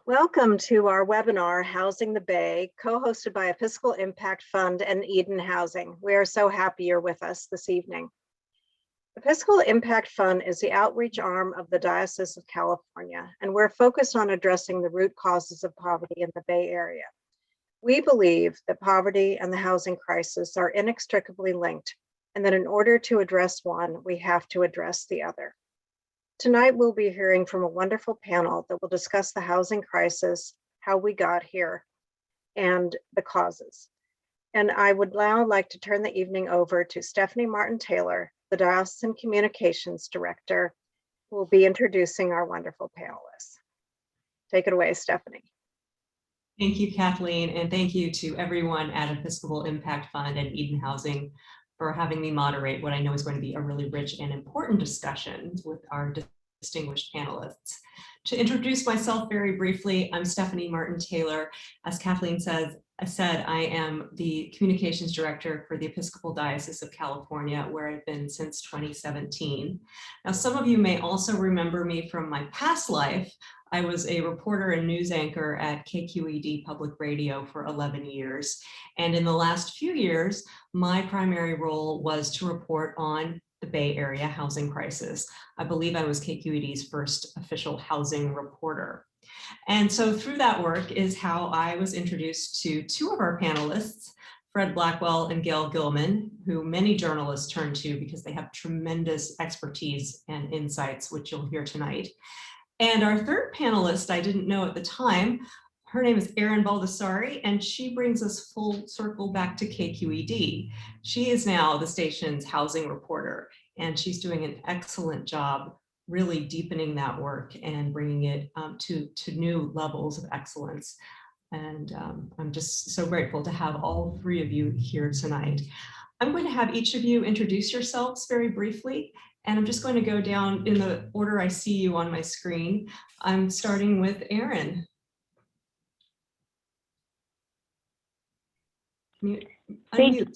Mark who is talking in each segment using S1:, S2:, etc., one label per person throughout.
S1: Welcome to our webinar, Housing the Bay, co-hosted by Episcopal Impact Fund and Eden Housing. We are so happy you're with us this evening. Episcopal Impact Fund is the outreach arm of the Diocese of California, and we're focused on addressing the root causes of poverty in the Bay Area. We believe that poverty and the housing crisis are inextricably linked, and that in order to address one, we have to address the other. Tonight, we'll be hearing from a wonderful panel that will discuss the housing crisis, how we got here, and the causes. And I would now like to turn the evening over to Stephanie Martin-Taylor, the Diocesan Communications Director, who will be introducing our wonderful panelists. Take it away, Stephanie.
S2: Thank you, Kathleen, and thank you to everyone at Episcopal Impact Fund and Eden Housing for having me moderate what I know is going to be a really rich and important discussion with our distinguished panelists. To introduce myself very briefly, I'm Stephanie Martin-Taylor. As Kathleen said, I am the Communications Director for the Episcopal Diocese of California, where I've been since 2017. Now, some of you may also remember me from my past life. I was a reporter and news anchor at KQED Public Radio for 11 years. And in the last few years, my primary role was to report on the Bay Area housing crisis. I believe I was KQED's first official housing reporter. And so through that work is how I was introduced to two of our panelists, Fred Blackwell and Gail Gilman, who many journalists turn to because they have tremendous expertise and insights, which you'll hear tonight. And our third panelist, I didn't know at the time, her name is Erin Baldassari, and she brings us full circle back to KQED. She is now the station's housing reporter, and she's doing an excellent job really deepening that work and bringing it to new levels of excellence. And I'm just so grateful to have all three of you here tonight. I'm going to have each of you introduce yourselves very briefly. And I'm just going to go down in the order I see you on my screen. I'm starting with Erin.
S3: Thank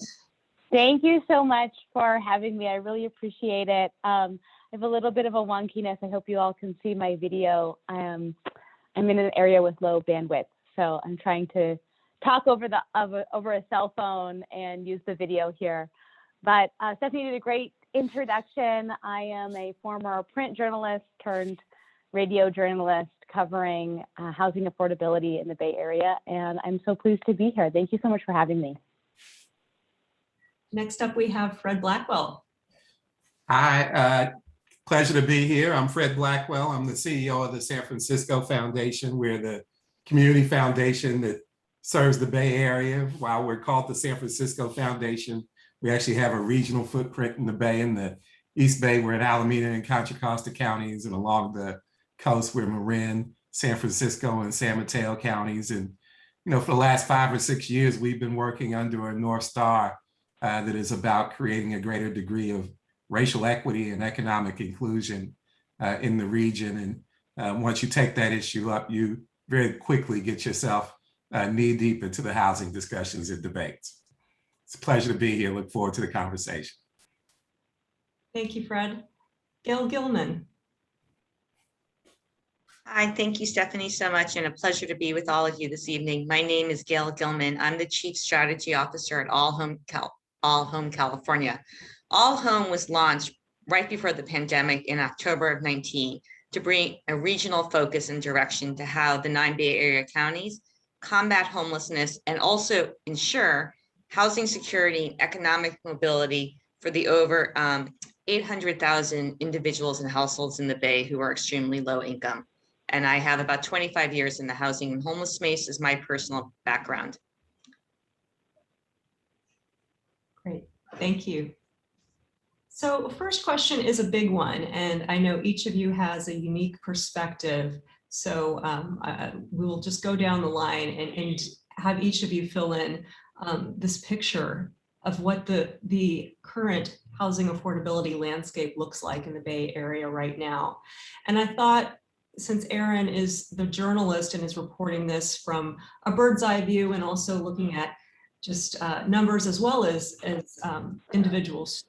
S3: you so much for having me. I really appreciate it. I have a little bit of a wonkiness. I hope you all can see my video. I'm in an area with low bandwidth, so I'm trying to talk over a cell phone and use the video here. But Stephanie did a great introduction. I am a former print journalist turned radio journalist covering housing affordability in the Bay Area, and I'm so pleased to be here. Thank you so much for having me.
S2: Next up, we have Fred Blackwell.
S4: Hi, pleasure to be here. I'm Fred Blackwell. I'm the CEO of the San Francisco Foundation. We're the community foundation that serves the Bay Area. While we're called the San Francisco Foundation, we actually have a regional footprint in the Bay. In the East Bay, we're in Alameda and Contra Costa counties, and along the coast, we're Marin, San Francisco, and San Mateo counties. And for the last 5 or 6 years, we've been working under a North Star that is about creating a greater degree of racial equity and economic inclusion in the region. And once you take that issue up, you very quickly get yourself knee deep into the housing discussions and debates. It's a pleasure to be here. Look forward to the conversation.
S2: Thank you, Fred. Gail Gilman.
S5: Hi, thank you, Stephanie, so much, and a pleasure to be with all of you this evening. My name is Gail Gilman. I'm the Chief Strategy Officer at All Home California. All Home was launched right before the pandemic in October of 19 to bring a regional focus and direction to how the 9 Bay Area counties combat homelessness and also ensure housing security and economic mobility for the over 800,000 individuals and households in the Bay who are extremely low income. And I have about 25 years in the housing and homeless space as my personal background.
S2: Great, thank you. So first question is a big one, and I know each of you has a unique perspective. So we'll just go down the line and have each of you fill in this picture of what the current housing affordability landscape looks like in the Bay Area right now. And I thought, since Erin is the journalist and is reporting this from a bird's eye view and also looking at just numbers as well as individuals,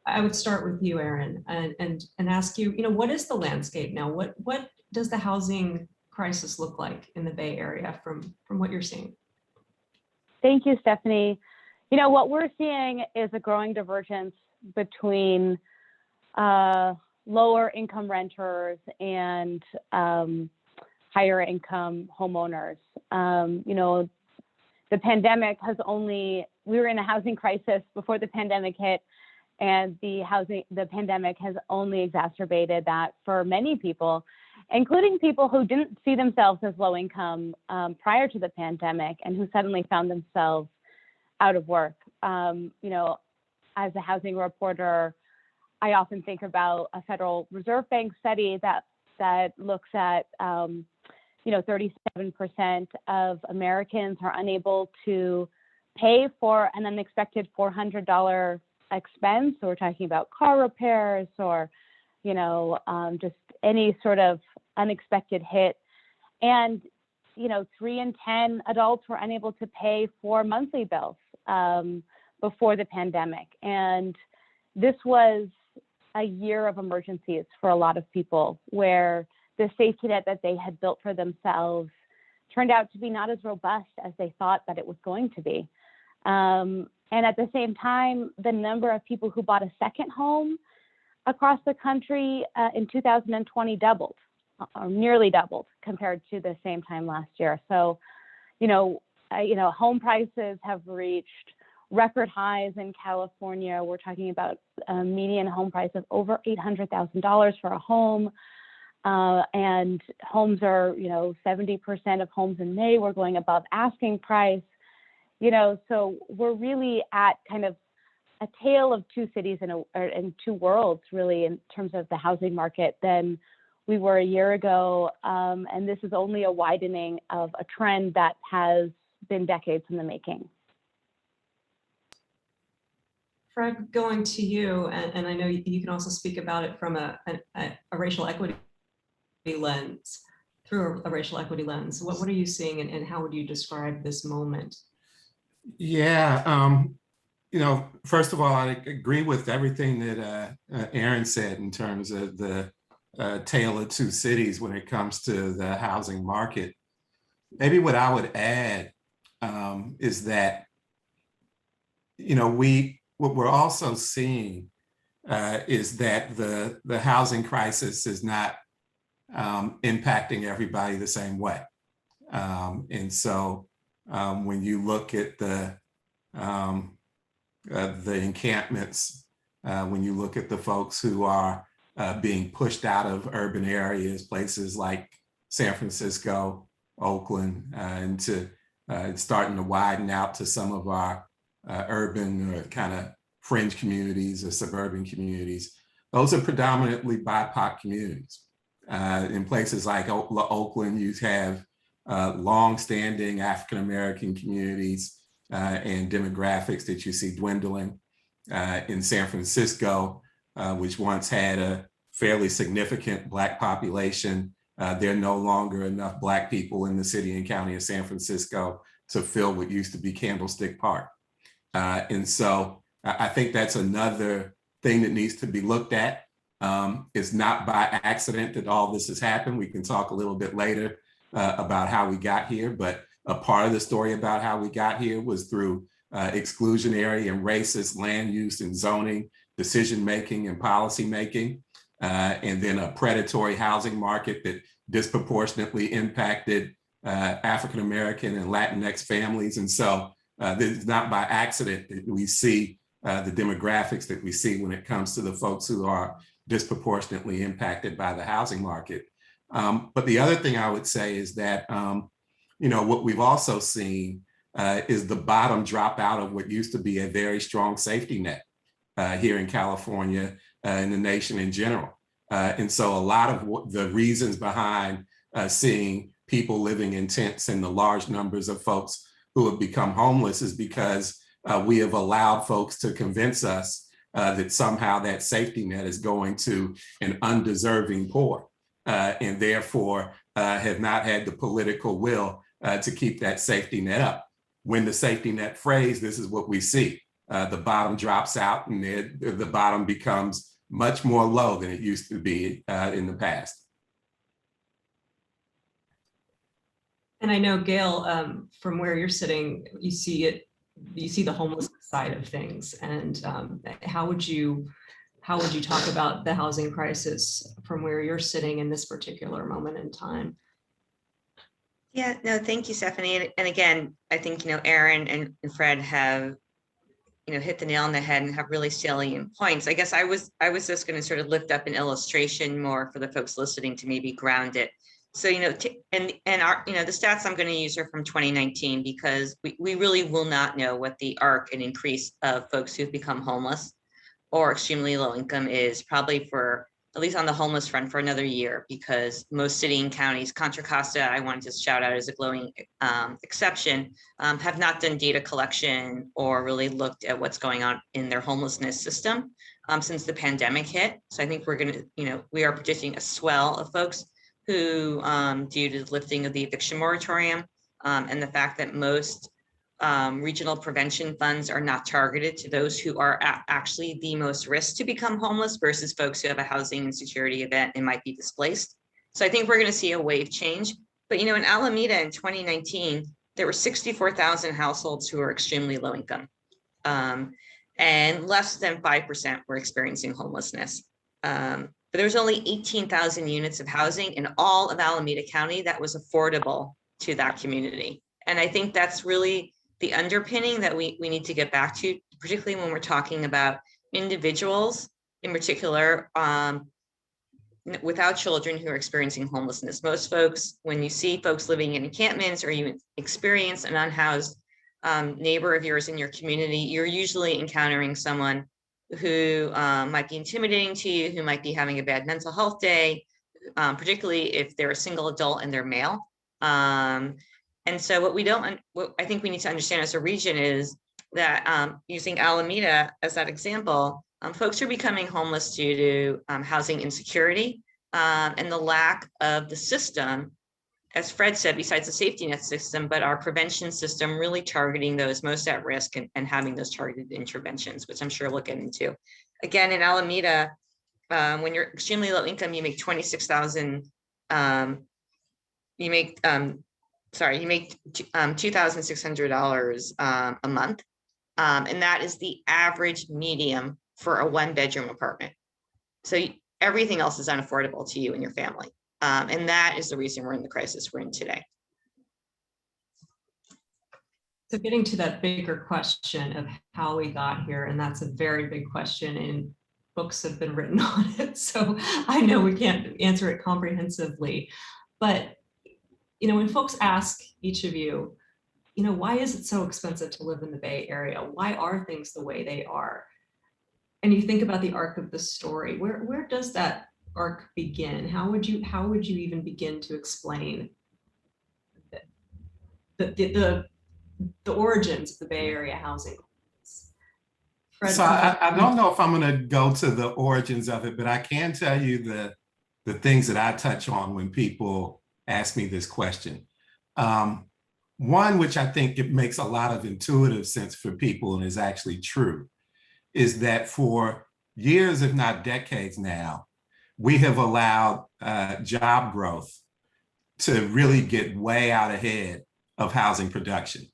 S2: I would start with you, Erin, and ask you, what is the landscape now? What does the housing crisis look like in the Bay Area from what you're seeing?
S3: Thank you, Stephanie. You know, what we're seeing is a growing divergence between lower income renters and higher income homeowners. You know, the pandemic has we were in a housing crisis before the pandemic hit, and the pandemic has only exacerbated that for many people, including people who didn't see themselves as low income prior to the pandemic and who suddenly found themselves out of work. You know, as a housing reporter, I often think about a Federal Reserve Bank study that looks at, you know, 37% of Americans are unable to pay for an unexpected $400 expense. So we're talking about car repairs or, you know, just any sort of unexpected hit. And, you know, 3 in 10 adults were unable to pay for monthly bills before the pandemic. And this was a year of emergencies for a lot of people, where the safety net that they had built for themselves turned out to be not as robust as they thought that it was going to be. And at the same time, the number of people who bought a second home across the country in 2020 doubled, or nearly doubled compared to the same time last year. So, home prices have reached record highs in California. We're talking about a median home price of over $800,000 for a home. And homes are, 70% of homes in May were going above asking price. So we're really at kind of a tale of two cities and two worlds, really, in terms of the housing market than we were a year ago. And this is only a widening of a trend that has been decades in the making.
S2: Fred, going to you, and I know you can also speak about it from a racial equity lens, through a racial equity lens. What are you seeing, and how would you describe this moment?
S4: Yeah, first of all, I agree with everything that Erin said in terms of the tale of two cities when it comes to the housing market. Maybe what I would add is that, what we're also seeing is that the housing crisis is not impacting everybody the same way. And so when you look at the encampments, when you look at the folks who are being pushed out of urban areas, places like San Francisco, Oakland, and to starting to widen out to some of our urban or kind of fringe communities or suburban communities, those are predominantly BIPOC communities. In places like Oakland, you have long-standing African-American communities and demographics that you see dwindling. In San Francisco, which once had a fairly significant Black population, there are no longer enough Black people in the city and county of San Francisco to fill what used to be Candlestick Park. And so I think that's another thing that needs to be looked at. It's not by accident that all this has happened. We can talk a little bit later about how we got here, but a part of the story about how we got here was through exclusionary and racist land use and zoning, decision-making and policy-making, and then a predatory housing market that disproportionately impacted African-American and Latinx families. And so this is not by accident that we see the demographics that we see when it comes to the folks who are disproportionately impacted by the housing market. But the other thing I would say is that, what we've also seen is the bottom drop out of what used to be a very strong safety net here in California and the nation in general. And so a lot of the reasons behind seeing people living in tents and the large numbers of folks who have become homeless is because we have allowed folks to convince us that somehow that safety net is going to an undeserving poor, and therefore have not had the political will to keep that safety net up. When the safety net frays, this is what we see. The bottom drops out and the bottom becomes much more low than it used to be in the past.
S2: And I know, Gail, from where you're sitting, you see the homeless side of things. And how would you talk about the housing crisis from where you're sitting in this particular moment in time?
S5: Yeah, no, thank you, Stephanie. And again, I think, Erin and Fred have, hit the nail on the head and have really salient points. I guess I was just going to sort of lift up an illustration more for the folks listening to maybe ground it. So, and our, the stats I'm going to use are from 2019, because we really will not know what the arc and increase of folks who've become homeless or extremely low income is, probably for, at least on the homeless front, for another year, because most city and counties, Contra Costa, I wanted to shout out as a glowing exception, have not done data collection or really looked at what's going on in their homelessness system since the pandemic hit. So I think we're going to, we are predicting a swell of folks who, due to the lifting of the eviction moratorium and the fact that most regional prevention funds are not targeted to those who are actually the most risk to become homeless versus folks who have a housing insecurity event and might be displaced. So I think we're going to see a wave change. But, in Alameda in 2019, there were 64,000 households who are extremely low income. And less than 5% were experiencing homelessness. But there was only 18,000 units of housing in all of Alameda County that was affordable to that community. And I think that's really the underpinning that we need to get back to, particularly when we're talking about individuals in particular, without children who are experiencing homelessness. Most folks, when you see folks living in encampments or you experience an unhoused neighbor of yours in your community, you're usually encountering someone who might be intimidating to you, who might be having a bad mental health day, particularly if they're a single adult and they're male. And so what I think we need to understand as a region is that using Alameda as that example, folks are becoming homeless due to housing insecurity and the lack of the system, as Fred said, besides the safety net system, but our prevention system really targeting those most at risk and having those targeted interventions, which I'm sure we'll get into. Again, in Alameda, when you're extremely low income, you make $26,000, you make $2,600 a month. And that is the average medium for a 1-bedroom apartment. So everything else is unaffordable to you and your family. And that is the reason we're in the crisis we're in today.
S2: So getting to that bigger question of how we got here, and that's a very big question, and books have been written on it. So I know we can't answer it comprehensively, but when folks ask each of you, why is it so expensive to live in the Bay Area? Why are things the way they are? And you think about the arc of the story, where does that arc begin? How would you even begin to explain the origins of the Bay Area housing? Fred,
S4: so I don't know if I'm going to go to the origins of it, but I can tell you the things that I touch on when people ask me this question. One, which I think it makes a lot of intuitive sense for people and is actually true, is that for years, if not decades now, we have allowed job growth to really get way out ahead of housing production.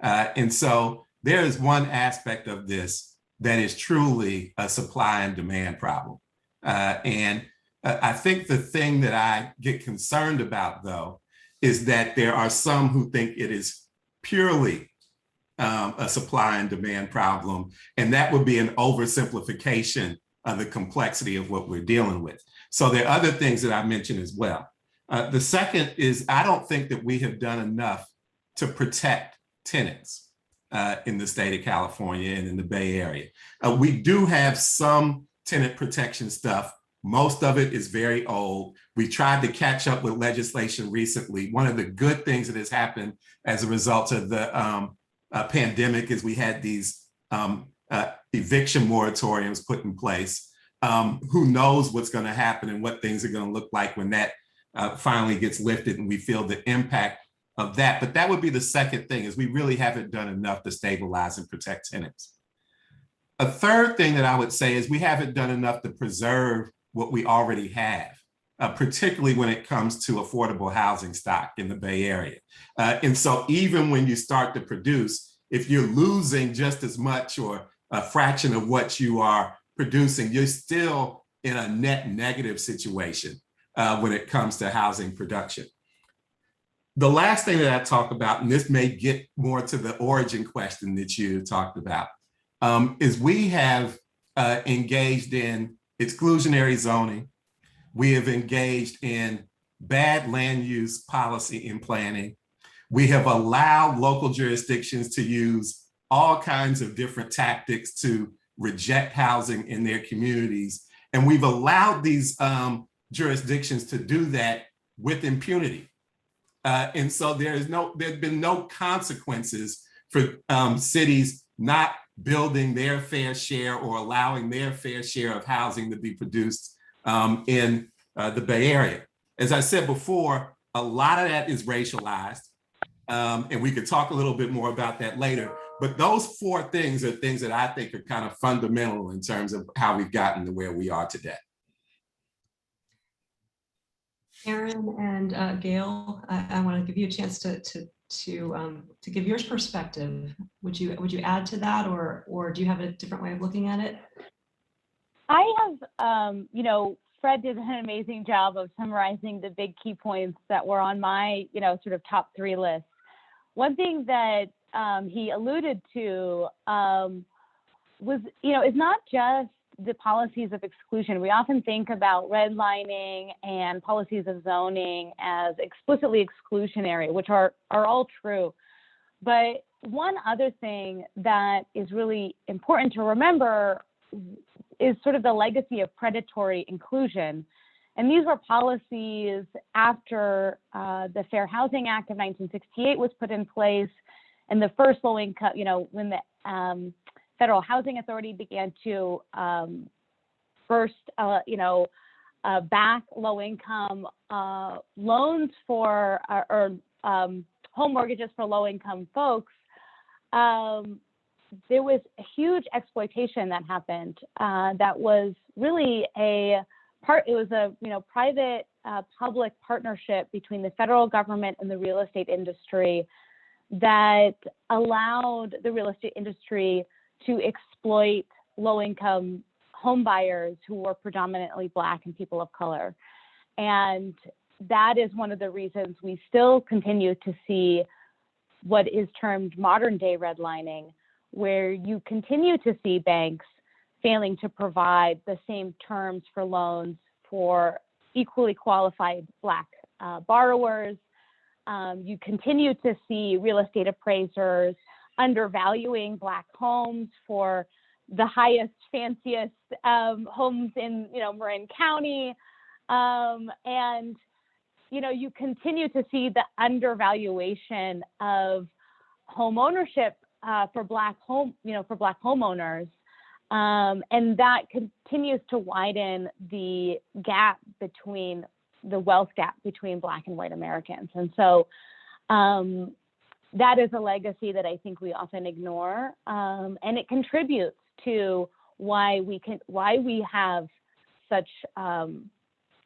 S4: And so there is one aspect of this that is truly a supply and demand problem. And I think the thing that I get concerned about, though, is that there are some who think it is purely a supply and demand problem, and that would be an oversimplification of the complexity of what we're dealing with. So there are other things that I mentioned as well. The second is I don't think that we have done enough to protect tenants in the state of California and in the Bay Area. We do have some tenant protection stuff. Most of it is very old. We tried to catch up with legislation recently. One of the good things that has happened as a result of the pandemic is we had these eviction moratoriums put in place. Who knows what's going to happen and what things are going to look like when that finally gets lifted and we feel the impact of that. But that would be the second thing, is we really haven't done enough to stabilize and protect tenants. A third thing that I would say is we haven't done enough to preserve what we already have particularly when it comes to affordable housing stock in the Bay Area. And so even when you start to produce, if you're losing just as much or a fraction of what you are producing, you're still in a net negative situation when it comes to housing production. The last thing that I talk about, and this may get more to the origin question that you talked about, is we have engaged in exclusionary zoning. We have engaged in bad land use policy and planning. We have allowed local jurisdictions to use all kinds of different tactics to reject housing in their communities. And we've allowed these jurisdictions to do that with impunity. And so there's been no consequences for cities not building their fair share or allowing their fair share of housing to be produced in the Bay Area. As I said before, a lot of that is racialized, and we could talk a little bit more about that later. But those four things are things that I think are kind of fundamental in terms of how we've gotten to where we are today.
S2: Erin and Gail, I want to give you a chance to give your perspective. Would you add to that, or do you have a different way of looking at it?
S3: I have, Fred did an amazing job of summarizing the big key points that were on my, sort of top 3 list. One thing that he alluded to was, is not just the policies of exclusion. We often think about redlining and policies of zoning as explicitly exclusionary, which are all true. But one other thing that is really important to remember is sort of the legacy of predatory inclusion. And these were policies after the Fair Housing Act of 1968 was put in place, and the first low income, when the Federal Housing Authority began to back low income loans for or home mortgages for low income folks. There was a huge exploitation that happened. That was really it was a private public partnership between the federal government and the real estate industry that allowed the real estate industry to exploit low-income home buyers who were predominantly Black and people of color. And that is one of the reasons we still continue to see what is termed modern-day redlining, where you continue to see banks failing to provide the same terms for loans for equally qualified Black borrowers. You continue to see real estate appraisers undervaluing Black homes for the highest, fanciest homes in Marin County. And you continue to see the undervaluation of home ownership for Black homeowners. And that continues to widen the wealth gap between Black and white Americans. And so that is a legacy that I think we often ignore, and it contributes to why we have such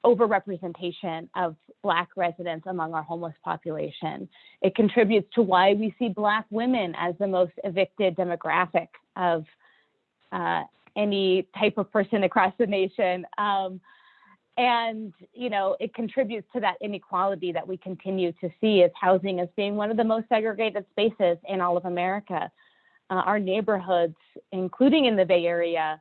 S3: overrepresentation of Black residents among our homeless population. It contributes to why we see Black women as the most evicted demographic of any type of person across the nation. And, it contributes to that inequality that we continue to see as housing as being one of the most segregated spaces in all of America. Our neighborhoods, including in the Bay Area,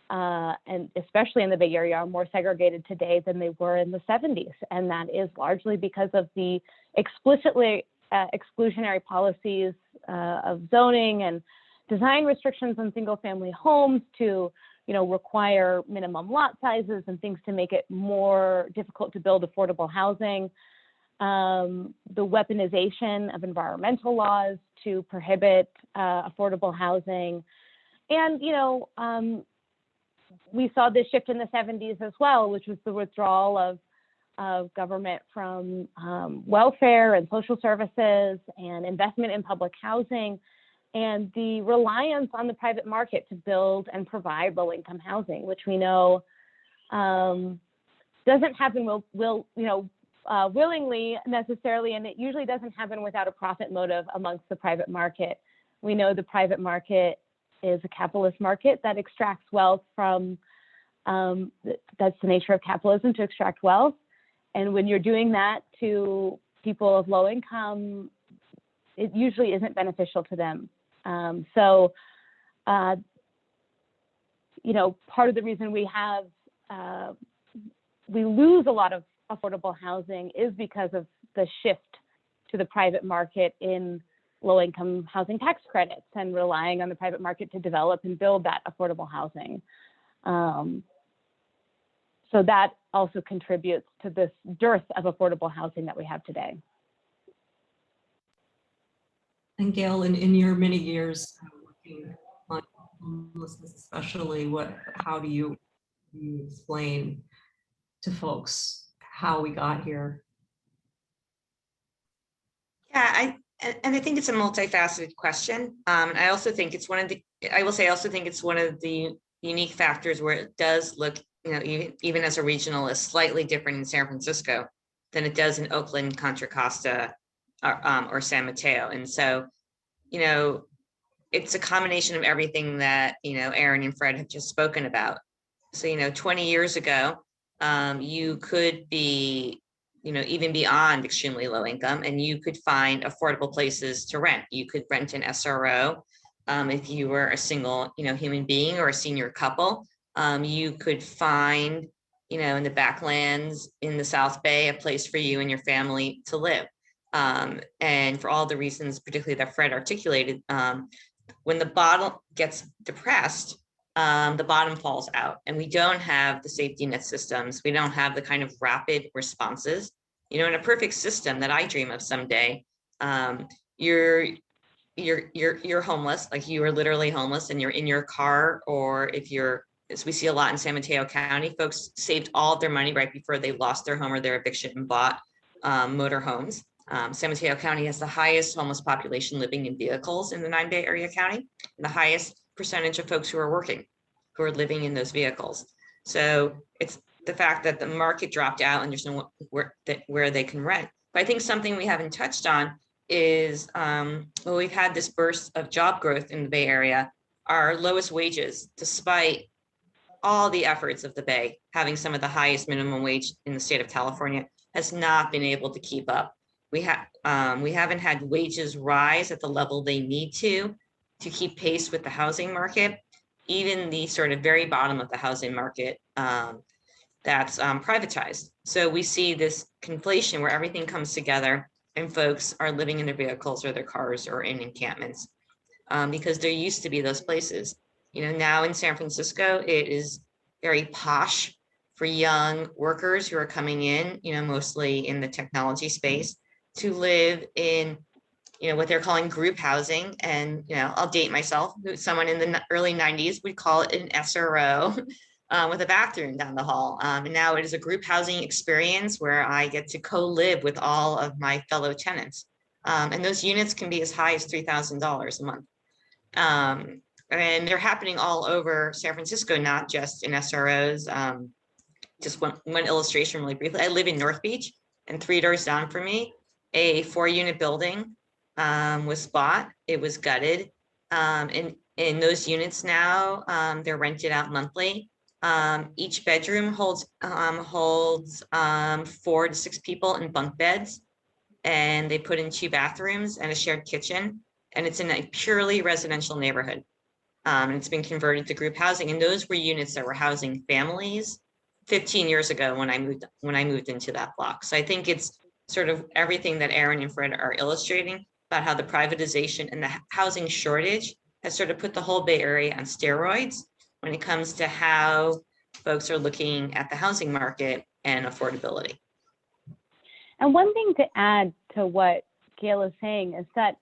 S3: and especially in the Bay Area, are more segregated today than they were in the 70s. And that is largely because of the explicitly exclusionary policies of zoning and design restrictions on single family homes to require minimum lot sizes and things to make it more difficult to build affordable housing. The weaponization of environmental laws to prohibit affordable housing. And, we saw this shift in the 70s as well, which was the withdrawal of government from welfare and social services and investment in public housing, and the reliance on the private market to build and provide low-income housing, which we know doesn't happen willingly necessarily, and it usually doesn't happen without a profit motive amongst the private market. We know the private market is a capitalist market that extracts wealth from, that's the nature of capitalism, to extract wealth. And when you're doing that to people of low income, it usually isn't beneficial to them. Part of the reason we lose a lot of affordable housing is because of the shift to the private market in low-income housing tax credits and relying on the private market to develop and build that affordable housing. So that also contributes to this dearth of affordable housing that we have today.
S2: And Gail, in your many years working on homelessness, especially, how do you explain to folks how we got here?
S5: Yeah, I think it's a multifaceted question. And I also think it's one of the unique factors where it does look, even as a regionalist, slightly different in San Francisco than it does in Oakland, Contra Costa, or San Mateo. And so, it's a combination of everything that, Erin and Fred have just spoken about. So, 20 years ago, you could be, even beyond extremely low income, and you could find affordable places to rent. You could rent an SRO if you were a single, human being or a senior couple. You could find, in the backlands in the South Bay, a place for you and your family to live. And for all the reasons, particularly that Fred articulated, when the bottom gets depressed, the bottom falls out, and we don't have the safety net systems. We don't have the kind of rapid responses. In a perfect system that I dream of someday, you're homeless, like you are literally homeless, and you're in your car, or if you're, as we see a lot in San Mateo County, folks saved all of their money right before they lost their home or their eviction and bought motor homes. San Mateo County has the highest homeless population living in vehicles in the 9 Bay Area County, and the highest percentage of folks who are working, who are living in those vehicles. So it's the fact that the market dropped out and there's no where they can rent. But I think something we haven't touched on is, we've had this burst of job growth in the Bay Area. Our lowest wages, despite all the efforts of the Bay, having some of the highest minimum wage in the state of California, has not been able to keep up. We haven't had wages rise at the level they need to keep pace with the housing market, even the sort of very bottom of the housing market that's privatized. So we see this conflation where everything comes together and folks are living in their vehicles or their cars or in encampments because there used to be those places. Now in San Francisco, it is very posh for young workers who are coming in, mostly in the technology space, to live in, what they're calling group housing. And, I'll date myself, someone in the early 90s would call it an SRO with a bathroom down the hall. And now it is a group housing experience where I get to co-live with all of my fellow tenants. And those units can be as high as $3,000 a month. And they're happening all over San Francisco, not just in SROs. Just one illustration really briefly. I live in North Beach, and 3 doors down from me, a 4-unit building was bought. It was gutted. And in those units now, they're rented out monthly. Each bedroom holds 4 to 6 people in bunk beds, and they put in 2 bathrooms and a shared kitchen. And it's in a purely residential neighborhood. And it's been converted to group housing. And those were units that were housing families 15 years ago when I moved into that block. So I think it's sort of everything that Erin and Fred are illustrating about how the privatization and the housing shortage has sort of put the whole Bay Area on steroids when it comes to how folks are looking at the housing market and affordability.
S3: And one thing to add to what Gail is saying is that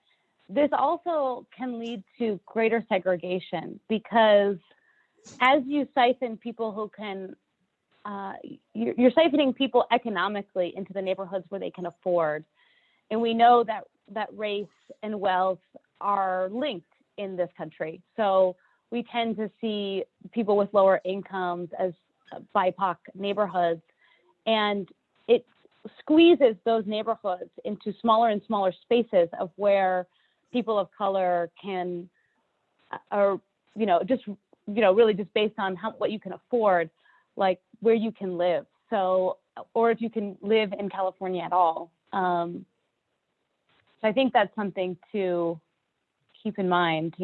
S3: this also can lead to greater segregation, because as you siphon people who can, you're siphoning people economically into the neighborhoods where they can afford. And we know that race and wealth are linked in this country. So we tend to see people with lower incomes as BIPOC neighborhoods And it squeezes those neighborhoods into smaller and smaller spaces of where people of color can, or, really just based on what you can afford, like where you can live. So, or if you can live in California at all. So I think that's something to keep in mind,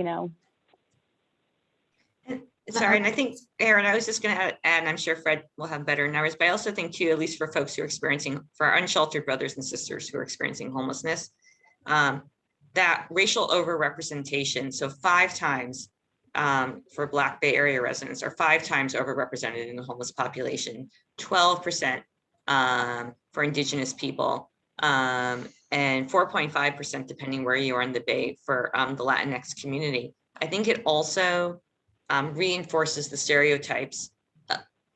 S5: Sorry, and I think, Erin, I was just going to add, and I'm sure Fred will have better numbers, but I also think too, at least for folks who are experiencing, for our unsheltered brothers and sisters who are experiencing homelessness, that racial overrepresentation, so 5 times for Black Bay Area residents are 5 times overrepresented in the homeless population, 12% for Indigenous people, and 4.5% depending where you are in the Bay for the Latinx community. I think it also reinforces the stereotypes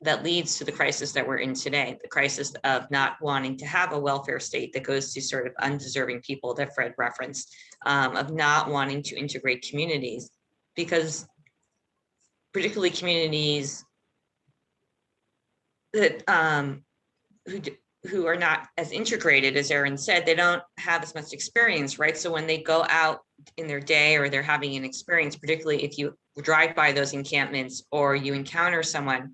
S5: that leads to the crisis that we're in today, the crisis of not wanting to have a welfare state that goes to sort of undeserving people that Fred referenced, of not wanting to integrate communities, because particularly communities that who are not as integrated, as Erin said, they don't have as much experience, right? So when they go out in their day or they're having an experience, particularly if you drive by those encampments or you encounter someone,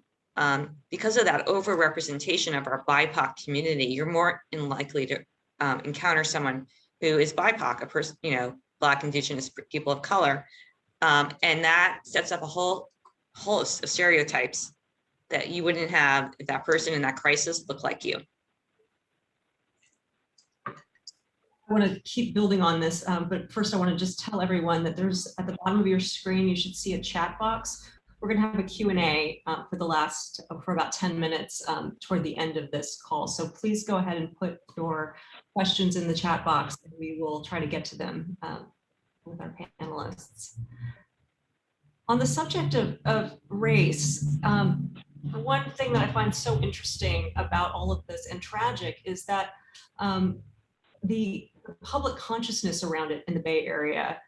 S5: because of that overrepresentation of our BIPOC community, you're more likely to encounter someone who is BIPOC, a person, Black, Indigenous people of color. And that sets up a whole host of stereotypes that you wouldn't have if that person in that crisis looked like you.
S2: I want to keep building on this, but first I want to just tell everyone that there's at the bottom of your screen, you should see a chat box. We're going to have a Q&A for about 10 minutes toward the end of this call. So please go ahead and put your questions in the chat box and we will try to get to them with our panelists. On the subject of race, one thing that I find so interesting about all of this and tragic is that the public consciousness around it in the Bay Area.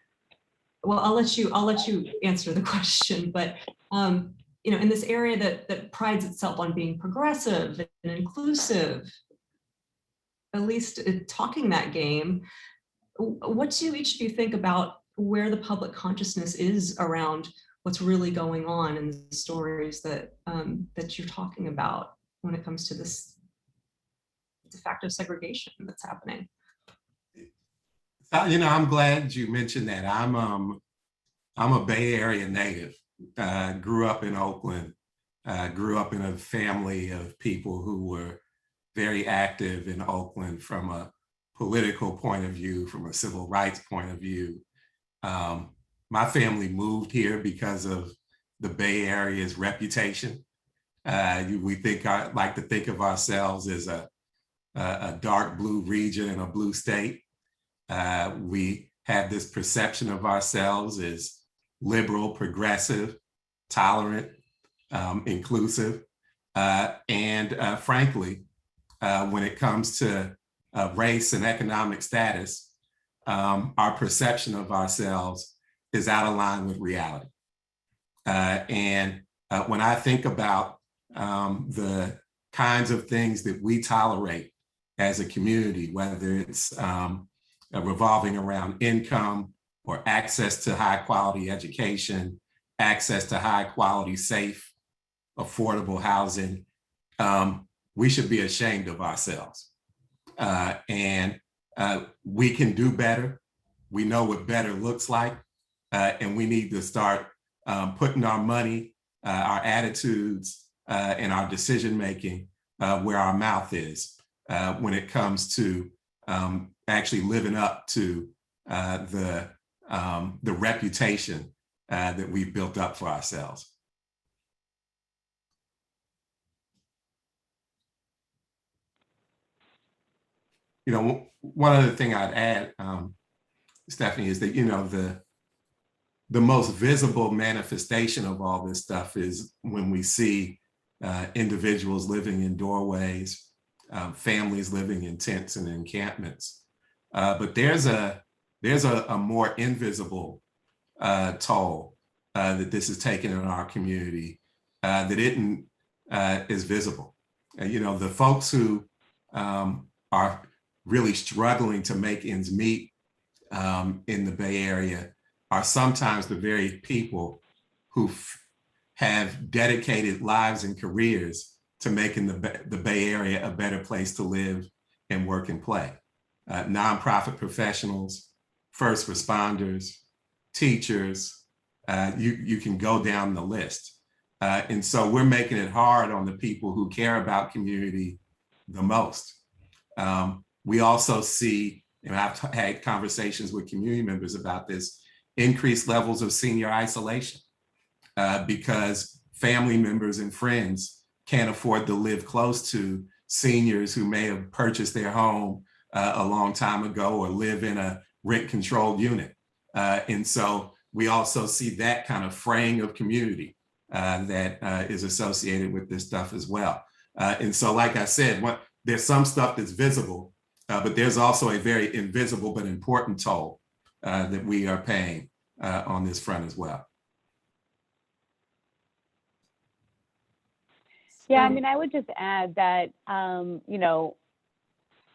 S2: Well, I'll let you answer the question, but in this area that prides itself on being progressive and inclusive, at least talking that game, what do each of you think about where the public consciousness is around what's really going on in the stories that that you're talking about when it comes to this de facto segregation that's happening?
S4: I'm glad you mentioned that. I'm a Bay Area native. Grew up in Oakland. Grew up in a family of people who were very active in Oakland from a political point of view, from a civil rights point of view. My family moved here because of the Bay Area's reputation. We like to think of ourselves as a dark blue region and a blue state. We have this perception of ourselves as liberal, progressive, tolerant, inclusive, and frankly, when it comes to race and economic status, our perception of ourselves is out of line with reality. And when I think about the kinds of things that we tolerate as a community, whether it's revolving around income or access to high quality education, access to high quality, safe, affordable housing, we should be ashamed of ourselves. And we can do better. We know what better looks like, and we need to start putting our money, our attitudes, and our decision-making where our mouth is when it comes to actually living up to the reputation that we've built up for ourselves. One other thing I'd add, Stephanie, is that the most visible manifestation of all this stuff is when we see individuals living in doorways, families living in tents and encampments. But there's a more invisible toll that this is taking in our community that is visible. You know, the folks who are really struggling to make ends meet in the Bay Area are sometimes the very people who have dedicated lives and careers to making the Bay Area a better place to live and work and play. Nonprofit professionals, first responders, teachers, you can go down the list. And so we're making it hard on the people who care about community the most. We also see, and I've had conversations with community members about this, increased levels of senior isolation because family members and friends can't afford to live close to seniors who may have purchased their home a long time ago or live in a rent-controlled unit. And so we also see that kind of fraying of community that is associated with this stuff as well. And so, like I said, there's some stuff that's visible, but there's also a very invisible but important toll that we are paying on this front as well.
S3: Yeah, I mean, I would just add that, you know,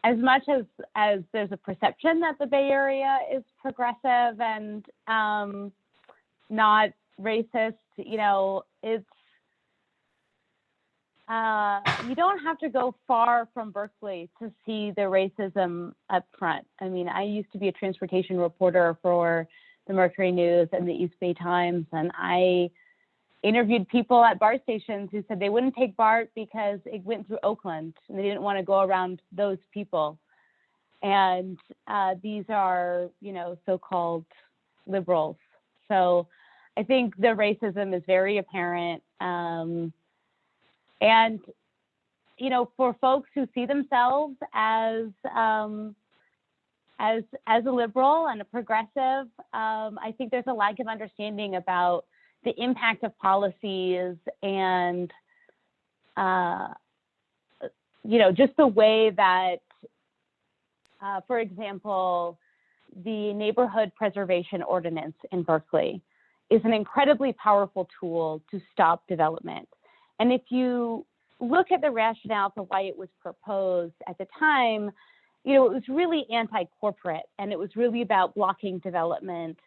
S3: as much as there's a perception that the Bay Area is progressive and not racist, you know, it's, you don't have to go far from Berkeley to see the racism up front. I mean, I used to be a transportation reporter for the Mercury News and the East Bay Times, and I interviewed people at BART stations who said they wouldn't take BART because it went through Oakland and they didn't want to go around those people. And these are, you know, so-called liberals. So I think the racism is very apparent. And, you know, for folks who see themselves as a liberal and a progressive, I think there's a lack of understanding about the impact of policies and, you know, just the way that, for example, the neighborhood preservation ordinance in Berkeley is an incredibly powerful tool to stop development. And if you look at the rationale for why it was proposed at the time, you know, it was really anti-corporate and it was really about blocking development.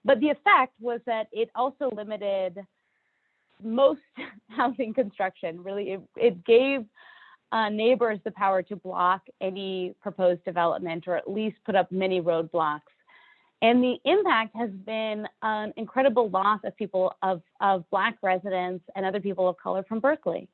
S3: But the effect was that it also limited most housing construction. Really, it gave neighbors the power to block any proposed development or at least put up many roadblocks. And the impact has been an incredible loss of people, of Black residents and other people of color from Berkeley.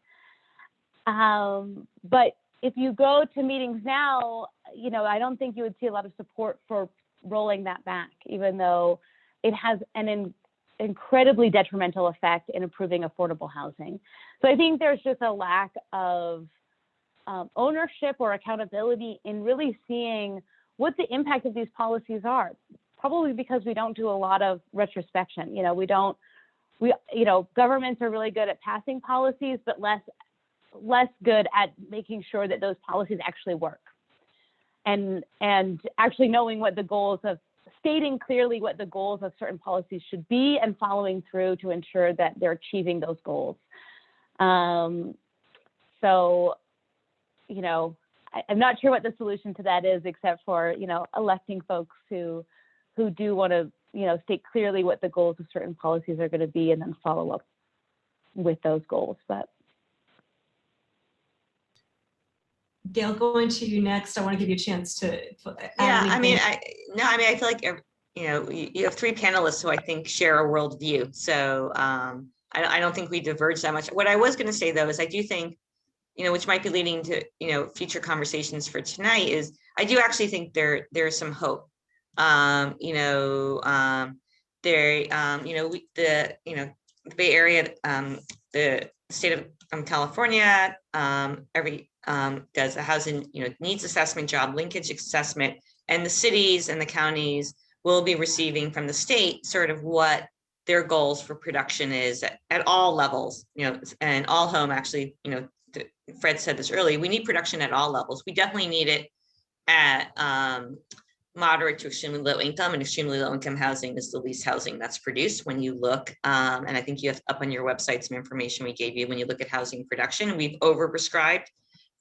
S3: But if you go to meetings now, you know, I don't think you would see a lot of support for rolling that back, even though it has an incredibly detrimental effect in improving affordable housing. So I think there's just a lack of ownership or accountability in really seeing what the impact of these policies are. Probably because we don't do a lot of retrospection. You know, you know, governments are really good at passing policies, but less good at making sure that those policies actually work. And actually knowing what the goals of, stating clearly what the goals of certain policies should be and following through to ensure that they're achieving those goals. So, you know, I'm not sure what the solution to that is, except for, you know, electing folks who do want to, you know, state clearly what the goals of certain policies are going to be and then follow up with those goals. But
S2: Gail, going to you next. I want to give you a chance to add
S5: Yeah,
S2: anything.
S5: I feel like, you know, you have three panelists who I think share a worldview. So I don't think we diverge that much. What I was going to say, though, is I do think, you know, which might be leading to, you know, future conversations for tonight, is I do actually think there's some hope. You know, the Bay Area, the state of California, does a housing, you know, needs assessment, job linkage assessment, and the cities and the counties will be receiving from the state sort of what their goals for production is at all levels, you know, and all home actually, you know, Fred said this earlier, we need production at all levels. We definitely need it at moderate to extremely low income, and extremely low income housing is the least housing that's produced when you look, and I think you have up on your website some information we gave you when you look at housing production. We've overprescribed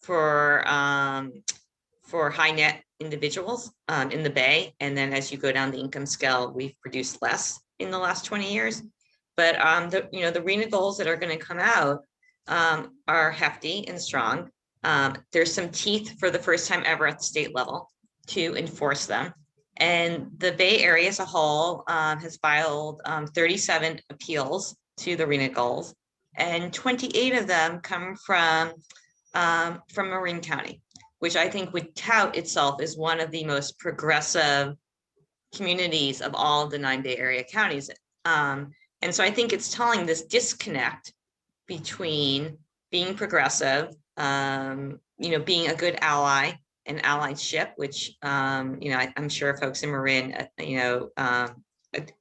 S5: for high net individuals in the Bay. And then as you go down the income scale, we've produced less in the last 20 years. But the RENA goals that are going to come out are hefty and strong. There's some teeth for the first time ever at the state level to enforce them. And the Bay Area as a whole has filed 37 appeals to the RENA goals, and 28 of them come from Marin County, which I think would tout itself as one of the most progressive communities of all of the 9 Bay Area counties. And so I think it's telling this disconnect between being progressive, being a good ally and allyship, which, I'm sure folks in Marin,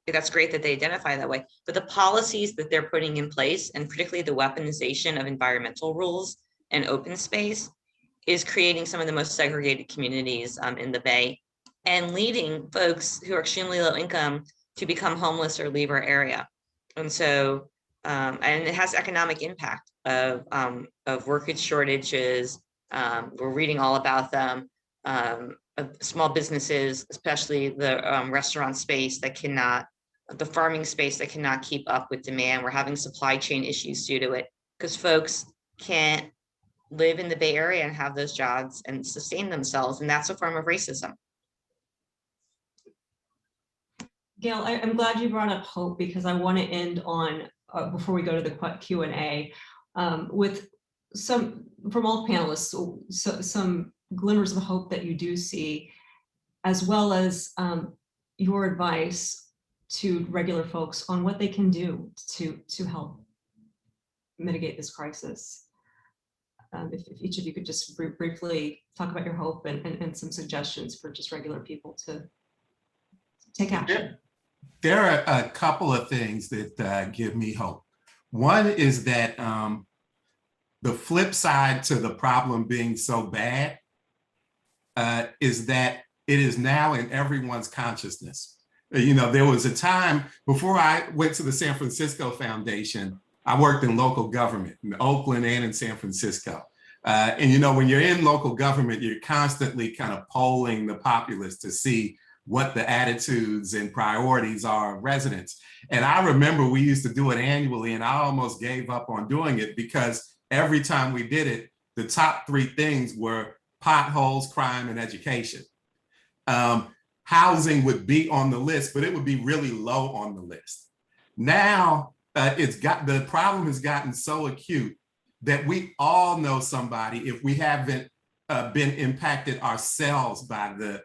S5: that's great that they identify that way, but the policies that they're putting in place, and particularly the weaponization of environmental rules and open space, is creating some of the most segregated communities in the Bay and leading folks who are extremely low income to become homeless or leave our area. And so, and it has economic impact of workers shortages. We're reading all about them. Small businesses, especially the restaurant space the farming space that cannot keep up with demand. We're having supply chain issues due to it because folks can't live in the Bay Area and have those jobs and sustain themselves. And that's a form of racism.
S2: Gail, I'm glad you brought up hope, because I want to end on, before we go to the Q&A, with some, from all panelists, some glimmers of hope that you do see, as well as your advice to regular folks on what they can do to help mitigate this crisis. If each of you could just briefly talk about your hope and some suggestions for just regular people to take action.
S4: There are a couple of things that give me hope. One is that the flip side to the problem being so bad is that it is now in everyone's consciousness. There was a time before I went to the San Francisco Foundation, I worked in local government in Oakland and in San Francisco. And when you're in local government, you're constantly kind of polling the populace to see what the attitudes and priorities are of residents. And I remember we used to do it annually, and I almost gave up on doing it because every time we did it, the top 3 things were potholes, crime, and education. Housing would be on the list, but it would be really low on the list. Now the problem has gotten so acute that we all know somebody, if we haven't been impacted ourselves by the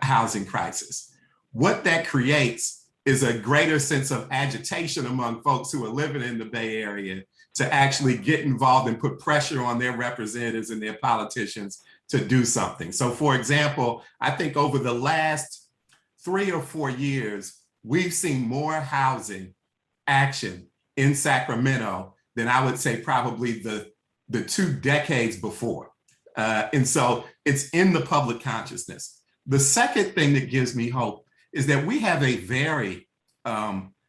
S4: housing crisis. What that creates is a greater sense of agitation among folks who are living in the Bay Area to actually get involved and put pressure on their representatives and their politicians to do something. So for example, I think over the last 3 or 4 years, we've seen more housing action in Sacramento than I would say probably the 2 decades before. And so it's in the public consciousness. The second thing that gives me hope is that we have a very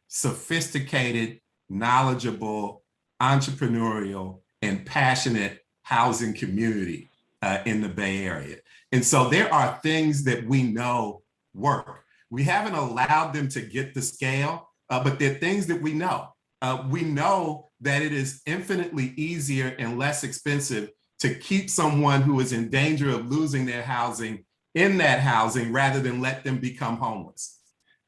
S4: sophisticated, knowledgeable, entrepreneurial, and passionate housing community in the Bay Area. And so there are things that we know work. We haven't allowed them to get the scale, but there are things that we know. We know that it is infinitely easier and less expensive to keep someone who is in danger of losing their housing in that housing rather than let them become homeless.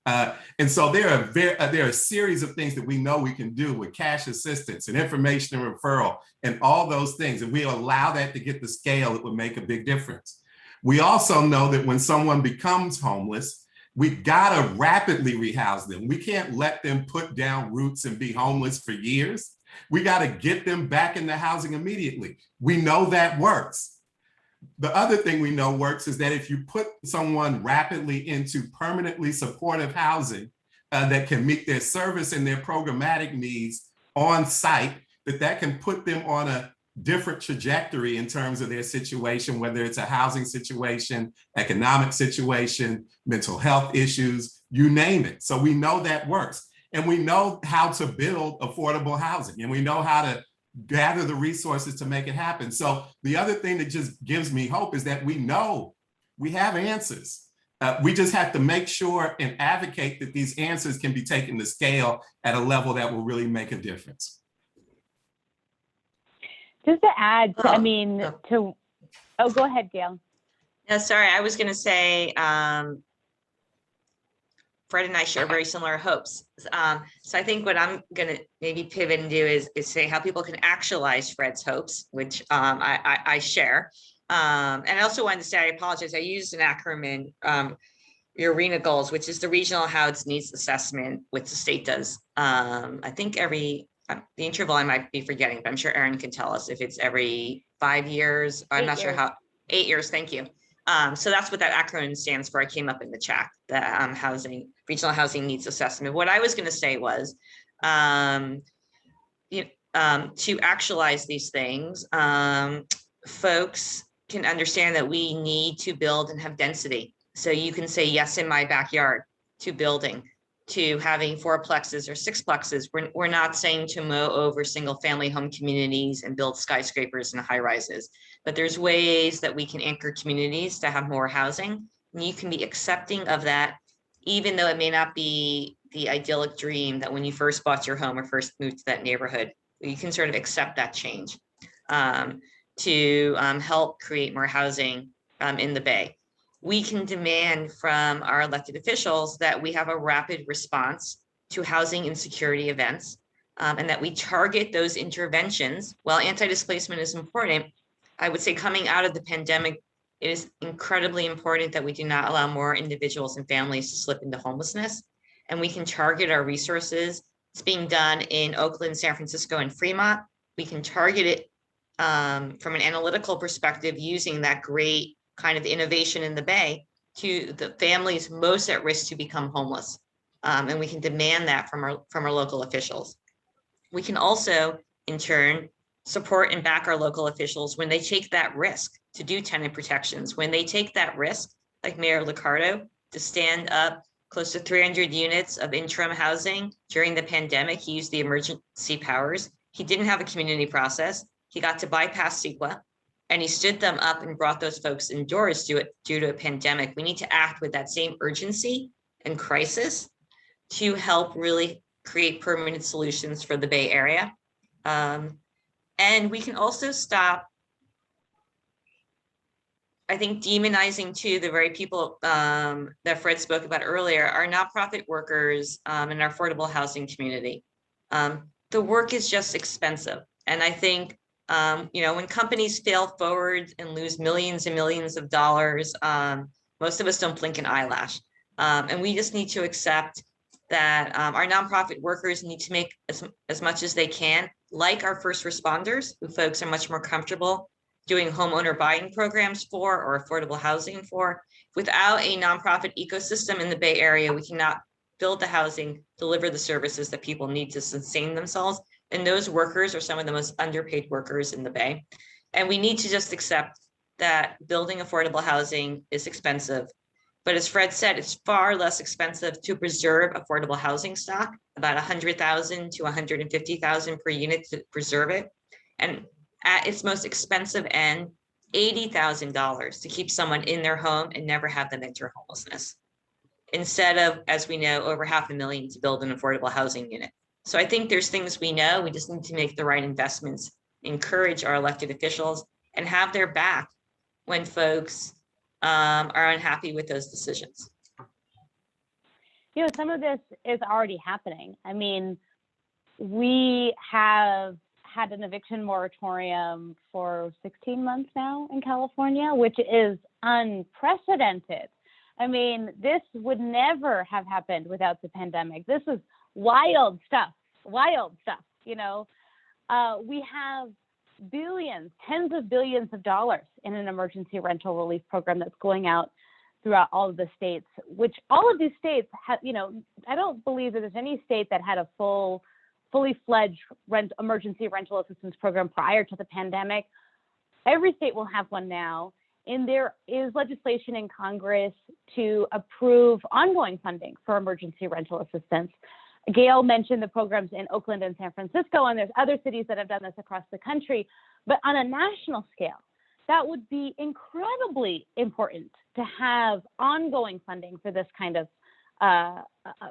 S4: And so there are a series of things that we know we can do with cash assistance and information and referral and all those things. And we allow that to get the scale, it would make a big difference. We also know that when someone becomes homeless, we've got to rapidly rehouse them. We can't let them put down roots and be homeless for years. We got to get them back into housing immediately. We know that works. The other thing we know works is that if you put someone rapidly into permanently supportive housing that can meet their service and their programmatic needs on site, that can put them on a different trajectory in terms of their situation, whether it's a housing situation, economic situation, mental health issues, you name it. So we know that works. And we know how to build affordable housing, and we know how to gather the resources to make it happen. So the other thing that just gives me hope is that we know we have answers. We just have to make sure and advocate that these answers can be taken to scale at a level that will really make a difference.
S3: Just to add,
S5: Oh,
S3: go ahead, Gail.
S5: No, sorry, I was going to say, Fred and I share very similar hopes. So I think what I'm going to maybe pivot and do is say how people can actualize Fred's hopes, which I share. And I also wanted to say, I apologize, I used an acronym, your RENA goals, which is the Regional Housing Needs Assessment, which the state does. I think the interval I might be forgetting, but I'm sure Erin can tell us if it's every 5 years. I'm not sure how, 8 years, thank you. So that's what that acronym stands for. I came up in the chat, the Regional Housing Needs Assessment. What I was going to say was, to actualize these things, folks can understand that we need to build and have density. So you can say yes in my backyard to building, to having 4plexes or 6plexes. We're not saying to mow over single family home communities and build skyscrapers and high rises, but there's ways that we can anchor communities to have more housing. And you can be accepting of that, even though it may not be the idyllic dream that when you first bought your home or first moved to that neighborhood, you can sort of accept that change to help create more housing in the Bay. We can demand from our elected officials that we have a rapid response to housing insecurity events, and that we target those interventions. While anti-displacement is important, I would say coming out of the pandemic, it is incredibly important that we do not allow more individuals and families to slip into homelessness. And we can target our resources. It's being done in Oakland, San Francisco, and Fremont. We can target it from an analytical perspective using that great kind of innovation in the Bay to the families most at risk to become homeless. And we can demand that from our local officials. We can also, in turn, support and back our local officials when they take that risk to do tenant protections, when they take that risk, like Mayor Liccardo, to stand up close to 300 units of interim housing during the pandemic. He used the emergency powers. He didn't have a community process. He got to bypass CEQA, and he stood them up and brought those folks indoors due to a pandemic. We need to act with that same urgency and crisis to help really create permanent solutions for the Bay Area. And we can also stop, I think, demonizing too the very people that Fred spoke about earlier, our nonprofit workers in our affordable housing community. The work is just expensive. And I think, when companies fail forward and lose millions and millions of dollars, most of us don't blink an eyelash. And we just need to accept that our nonprofit workers need to make as much as they can, like our first responders, who folks are much more comfortable doing homeowner buying programs for or affordable housing for. Without a nonprofit ecosystem in the Bay Area, we cannot build the housing, deliver the services that people need to sustain themselves. And those workers are some of the most underpaid workers in the Bay. And we need to just accept that building affordable housing is expensive. But as Fred said, it's far less expensive to preserve affordable housing stock, about $100,000 to $150,000 per unit to preserve it. And at its most expensive end, $80,000 to keep someone in their home and never have them enter homelessness, instead of, as we know, over $500,000 to build an affordable housing unit. So I think there's things we know, we just need to make the right investments, encourage our elected officials, and have their back when folks are unhappy with those decisions.
S3: Some of this is already happening. I mean, we have had an eviction moratorium for 16 months now in California, which is unprecedented. I mean, this would never have happened without the pandemic. This is wild stuff. We have billions, tens of billions of dollars in an emergency rental relief program that's going out throughout all of the states, which all of these states have, I don't believe that there's any state that had a fully fledged emergency rental assistance program prior to the pandemic. Every state will have one now. And there is legislation in Congress to approve ongoing funding for emergency rental assistance. Gail mentioned the programs in Oakland and San Francisco, and there's other cities that have done this across the country. But on a national scale, that would be incredibly important to have ongoing funding for this kind of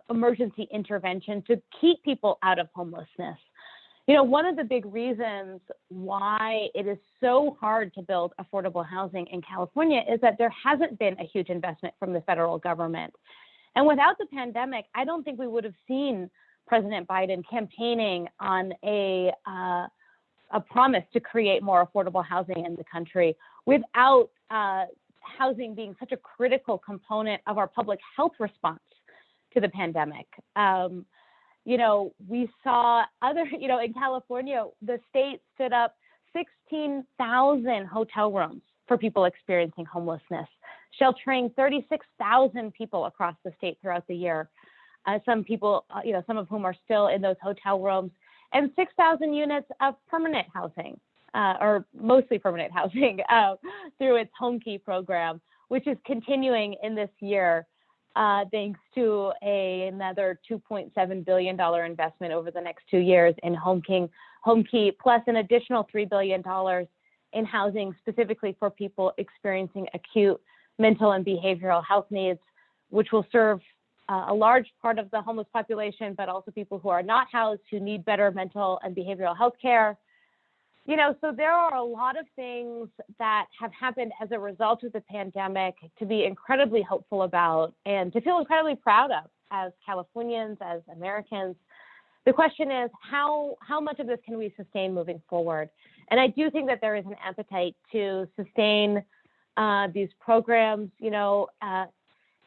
S3: emergency intervention to keep people out of homelessness. You know, one of the big reasons why it is so hard to build affordable housing in California is that there hasn't been a huge investment from the federal government. And without the pandemic, I don't think we would have seen President Biden campaigning on a promise to create more affordable housing in the country without housing being such a critical component of our public health response to the pandemic. You know, we saw other, you know, in California, the state stood up 16,000 hotel rooms for people experiencing homelessness, sheltering 36,000 people across the state throughout the year. Some people, you know, some of whom are still in those hotel rooms, and 6,000 units of permanent housing, or mostly permanent housing, through its Home Key program, which is continuing in this year, thanks to another $2.7 billion investment over the next 2 years in Home Key, plus an additional $3 billion in housing specifically for people experiencing acute mental and behavioral health needs, which will serve a large part of the homeless population, but also people who are not housed, who need better mental and behavioral health care. You know, so there are a lot of things that have happened as a result of the pandemic to be incredibly hopeful about and to feel incredibly proud of as Californians, as Americans. The question is, how much of this can we sustain moving forward? And I do think that there is an appetite to sustain these programs. You know,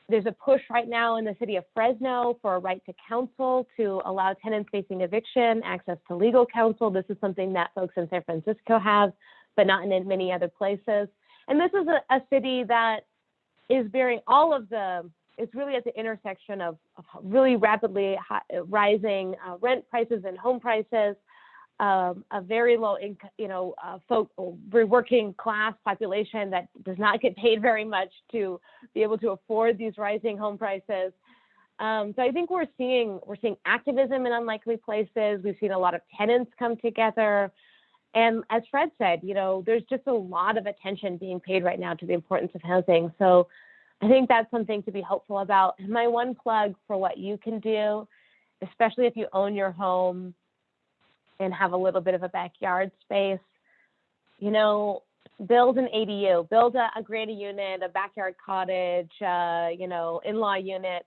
S3: there's a push right now in the city of Fresno for a right to counsel, to allow tenants facing eviction access to legal counsel. This is something that folks in San Francisco have, but not in many other places. And this is a city that is bearing all of the, it's really at the intersection of really rapidly rising rent prices and home prices, a very low income, you know, working class population that does not get paid very much to be able to afford these rising home prices. So I think we're seeing activism in unlikely places. We've seen a lot of tenants come together. And as Fred said, you know, there's just a lot of attention being paid right now to the importance of housing. So I think that's something to be hopeful about. And my one plug for what you can do, especially if you own your home and have a little bit of a backyard space, you know, build an ADU, build a granny unit, a backyard cottage, you know, in-law unit.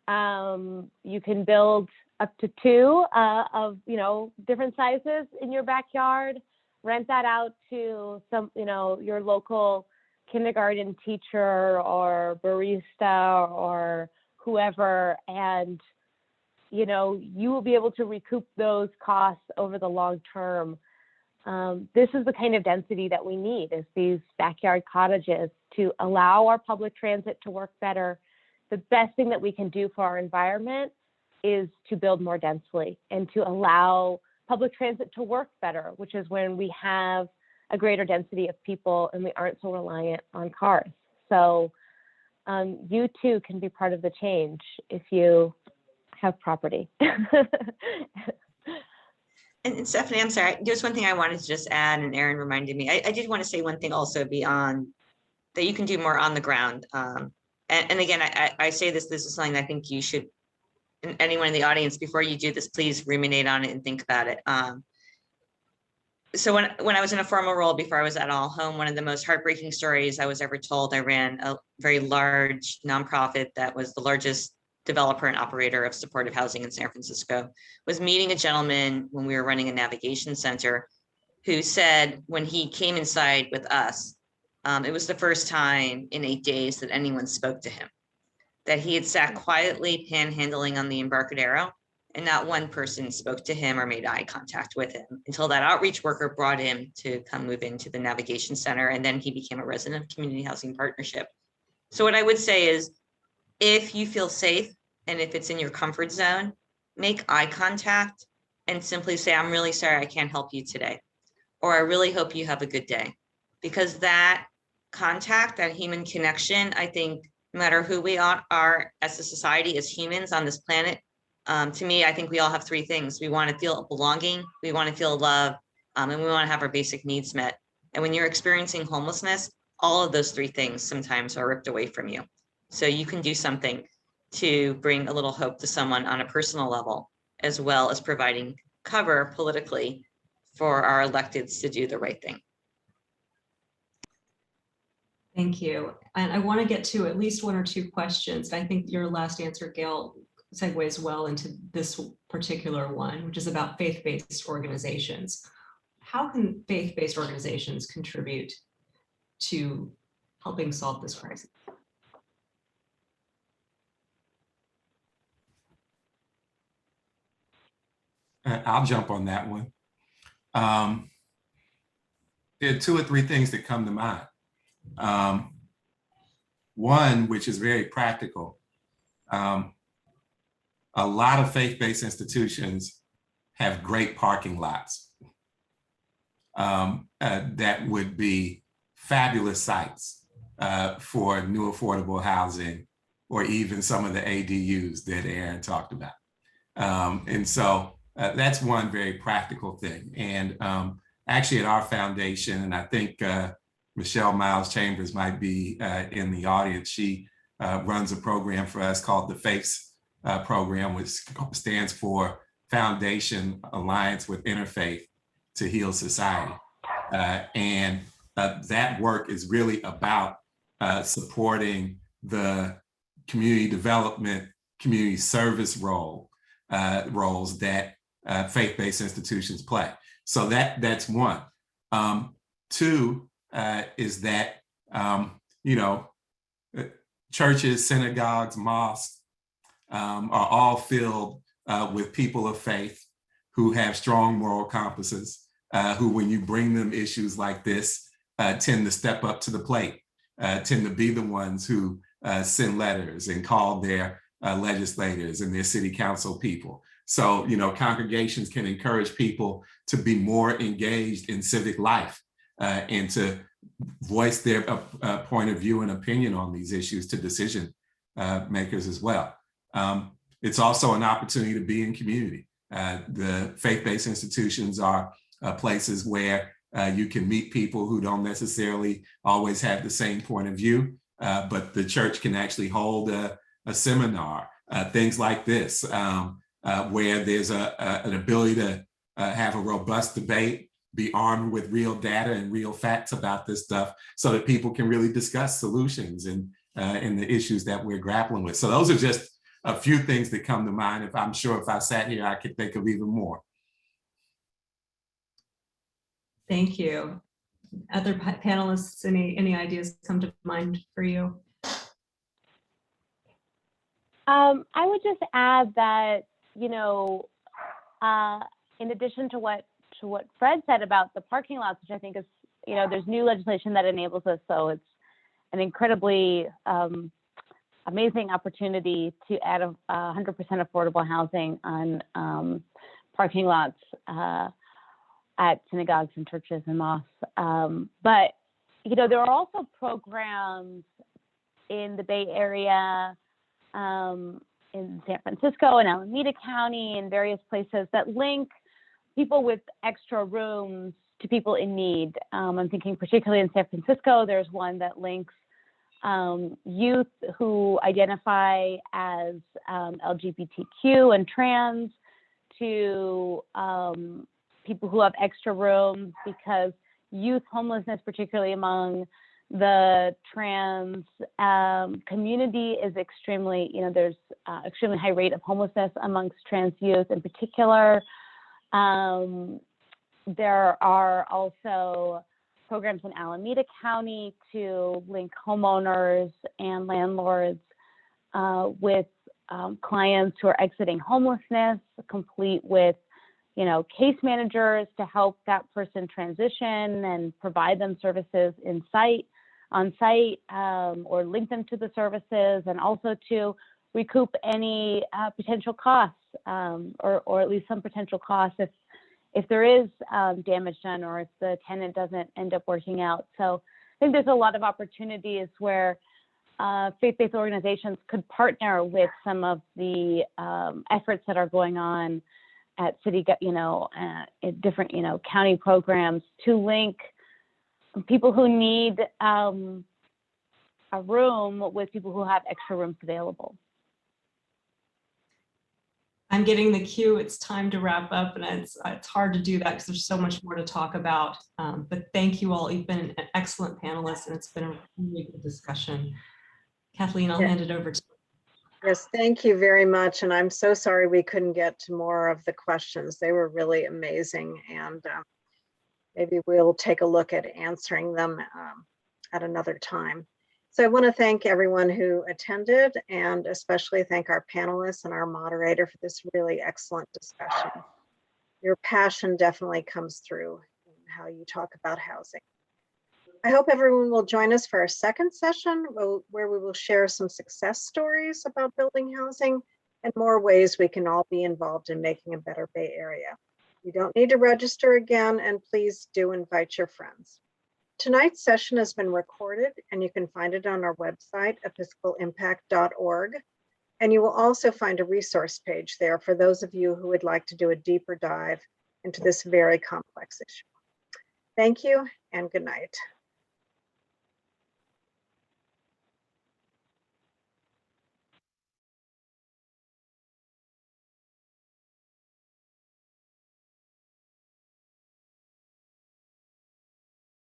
S3: You can build up to 2 of, you know, different sizes in your backyard, rent that out to some, you know, your local kindergarten teacher or barista or whoever, and you know, you will be able to recoup those costs over the long term. This is the kind of density that we need, is these backyard cottages to allow our public transit to work better. The best thing that we can do for our environment is to build more densely and to allow public transit to work better, which is when we have a greater density of people and we aren't so reliant on cars. So you too can be part of the change if you have property.
S5: And Stephanie, I'm sorry, there's one thing I wanted to just add, and Erin reminded me. I did want to say one thing also beyond that you can do more on the ground. And again, I say this is something I think you should, and anyone in the audience, before you do this, please ruminate on it and think about it. So when I was in a formal role before I was at All Home, one of the most heartbreaking stories I was ever told, I ran a very large nonprofit that was the largest developer and operator of supportive housing in San Francisco, was meeting a gentleman when we were running a navigation center who said when he came inside with us, it was the first time in 8 days that anyone spoke to him, that he had sat quietly panhandling on the Embarcadero and not one person spoke to him or made eye contact with him until that outreach worker brought him to come move into the navigation center. And then he became a resident of Community Housing Partnership. So what I would say is, if you feel safe and if it's in your comfort zone, make eye contact and simply say, I'm really sorry I can't help you today. Or I really hope you have a good day. Because that contact, that human connection, I think no matter who we are as a society, as humans on this planet, To me, I think we all have three things. We want to feel belonging, we want to feel love, and we want to have our basic needs met. And when you're experiencing homelessness, all of those three things sometimes are ripped away from you. So you can do something to bring a little hope to someone on a personal level, as well as providing cover politically for our electeds to do the right thing.
S2: Thank you. And I want to get to at least one or two questions. I think your last answer, Gail, segues well into this particular one, which is about faith-based organizations. How can faith-based organizations contribute to helping solve this crisis?
S4: I'll jump on that one. There are two or three things that come to mind. One, which is very practical. A lot of faith-based institutions have great parking lots that would be fabulous sites for new affordable housing, or even some of the ADUs that Erin talked about. And so that's one very practical thing. And actually at our foundation, and I think Michelle Miles Chambers might be in the audience, she runs a program for us called the FAIFS program, which stands for Foundation Alliance with Interfaith to Heal Society. And that work is really about supporting the community development, community service roles that faith-based institutions play. So that's one. Two is that, churches, synagogues, mosques are all filled with people of faith who have strong moral compasses, who, when you bring them issues like this, tend to step up to the plate, tend to be the ones who send letters and call their legislators and their city council people. So, congregations can encourage people to be more engaged in civic life and to voice their point of view and opinion on these issues to decision makers as well. It's also an opportunity to be in community. The faith-based institutions are places where you can meet people who don't necessarily always have the same point of view, but the church can actually hold a seminar, things like this, where there's an ability to have a robust debate, be armed with real data and real facts about this stuff so that people can really discuss solutions and the issues that we're grappling with. So those are just a few things that come to mind. I'm sure if I sat here, I could think of even more.
S2: Thank you. Other panelists, any ideas come to mind for you?
S3: I would just add that, in addition to what Fred said about the parking lots, which I think is, there's new legislation that enables us. So it's an incredibly amazing opportunity to add 100% affordable housing on parking lots at synagogues and churches and mosques. But, there are also programs in the Bay Area, in San Francisco and Alameda County and various places that link people with extra rooms to people in need. I'm thinking particularly in San Francisco, there's one that links youth who identify as LGBTQ and trans to people who have extra rooms, because youth homelessness, particularly among the trans community, is extremely, there's extremely high rate of homelessness amongst trans youth in particular. There are also programs in Alameda County to link homeowners and landlords with clients who are exiting homelessness, complete with, case managers to help that person transition and provide them services on site, or link them to the services, and also to recoup any potential costs, or at least some potential costs if there is damage done, or if the tenant doesn't end up working out. So I think there's a lot of opportunities where faith-based organizations could partner with some of the efforts that are going on at city, at different, county programs to link people who need a room with people who have extra rooms available.
S2: I'm getting the cue. It's time to wrap up, and it's hard to do that because there's so much more to talk about. But thank you all. You've been an excellent panelist, and it's been a really good discussion. Kathleen, I'll hand it over to you.
S1: Yes, thank you very much. And I'm so sorry we couldn't get to more of the questions. They were really amazing. And maybe we'll take a look at answering them at another time. So I want to thank everyone who attended, and especially thank our panelists and our moderator for this really excellent discussion. Your passion definitely comes through in how you talk about housing. I hope everyone will join us for our second session, where we will share some success stories about building housing and more ways we can all be involved in making a better Bay Area. You don't need to register again, and please do invite your friends. Tonight's session has been recorded, and you can find it on our website, episcopalimpact.org. And you will also find a resource page there for those of you who would like to do a deeper dive into this very complex issue. Thank you and good night.